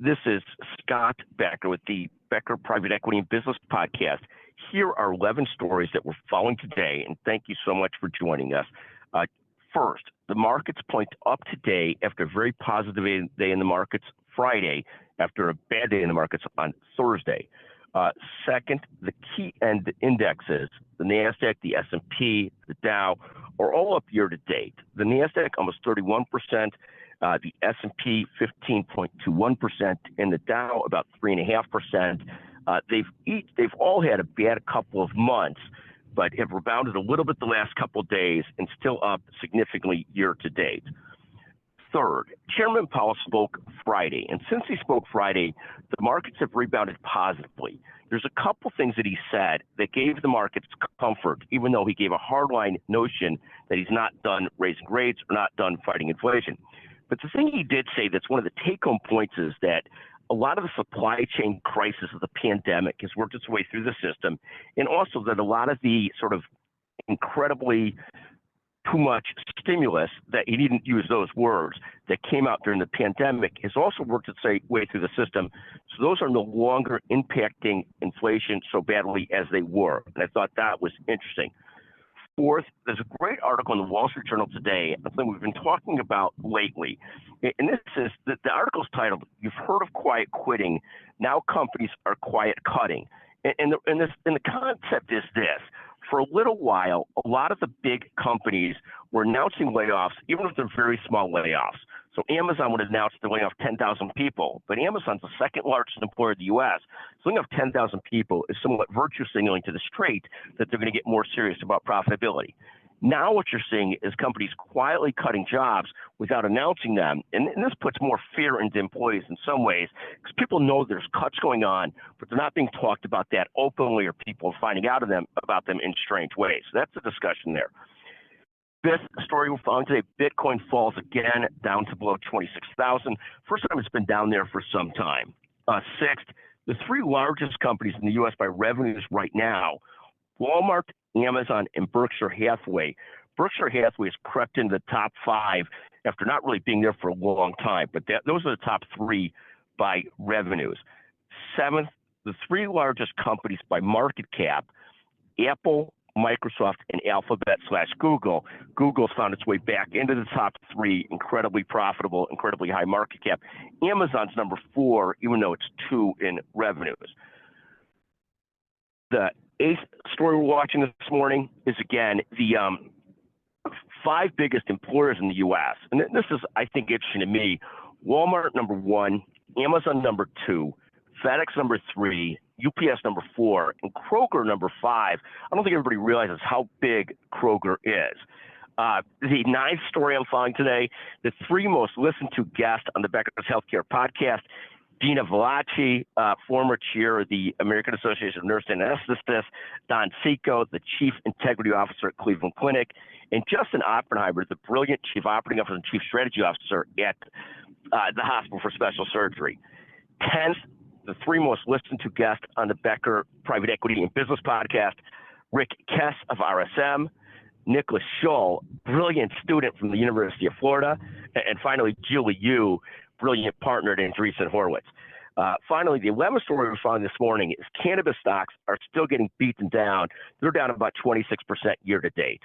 This is Scott Becker with the Becker Private Equity and Business Podcast. Here are 11 stories that we're following today, and thank you so much for joining us. First, the markets point up today after a very positive day in the markets Friday, after a bad day in the markets on Thursday. Second, the key end indexes, the NASDAQ, the S&P, the Dow, are all up year to date. The NASDAQ almost 31%, the S&P 15.21%, and the Dow about 3.5%. They've all had a bad couple of months, but have rebounded a little bit the last couple of days and still up significantly year to date. Third, Chairman Powell spoke Friday, and since he spoke Friday, the markets have rebounded positively. There's a couple things that he said that gave the markets comfort, even though he gave a hardline notion that he's not done raising rates or not done fighting inflation. But the thing he did say that's one of the take-home points is that a lot of the supply chain crisis of the pandemic has worked its way through the system, and also that a lot of the sort of incredibly too much stimulus, that he didn't use those words, that came out during the pandemic has also worked its way through the system. So those are no longer impacting inflation so badly as they were. And I thought that was interesting. Fourth, there's a great article in the Wall Street Journal today, something we've been talking about lately. And this is that the article's titled, "You've heard of quiet quitting. Now companies are quiet cutting." And the concept is this. For a little while, a lot of the big companies were announcing layoffs, even if they're very small layoffs. So Amazon would announce they're laying off 10,000 people, but Amazon's the second largest employer in the U.S. So laying off 10,000 people is somewhat virtue signaling to the street that they're going to get more serious about profitability. Now what you're seeing is companies quietly cutting jobs without announcing them, and this puts more fear into employees in some ways, because people know there's cuts going on, but they're not being talked about that openly, or people are finding out about them in strange ways. So that's the discussion there. Fifth story we're following today, Bitcoin falls again down to below 26,000. First time it's been down there for some time. Sixth, the three largest companies in the U.S. by revenues right now, Walmart, Amazon, and Berkshire Hathaway. Berkshire Hathaway has crept into the top five after not really being there for a long time, but those are the top three by revenues. Seventh, the three largest companies by market cap, Apple, Microsoft, and Alphabet/Google. Google's found its way back into the top three, incredibly profitable, incredibly high market cap. Amazon's number 4, even though it's 2 in revenues. The eighth story we're watching this morning is, again, the 5 biggest employers in the U.S. And this is, I think, interesting to me. Walmart, number 1, Amazon, number 2, FedEx, number 3, UPS, number 4, and Kroger, number 5. I don't think everybody realizes how big Kroger is. The ninth story I'm following today, the 3 most listened to guests on the Becker's Healthcare podcast, Dina Valachi, former chair of the American Association of Nurses and Anesthetists, Don Seco, the Chief Integrity Officer at Cleveland Clinic, and Justin Oppenheimer, the brilliant Chief Operating Officer and Chief Strategy Officer at the Hospital for Special Surgery. 10th, the 3 most listened to guests on the Becker Private Equity and Business Podcast, Rick Kess of RSM, Nicholas Schull, brilliant student from the University of Florida, and finally, Julie Yu, brilliant partner at Andreessen Horowitz. Finally, the 11th story we're following this morning is cannabis stocks are still getting beaten down. They're down about 26% year to date.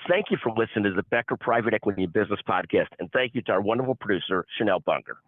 Thank you for listening to the Becker Private Equity and Business Podcast, and thank you to our wonderful producer, Chanel Bunker.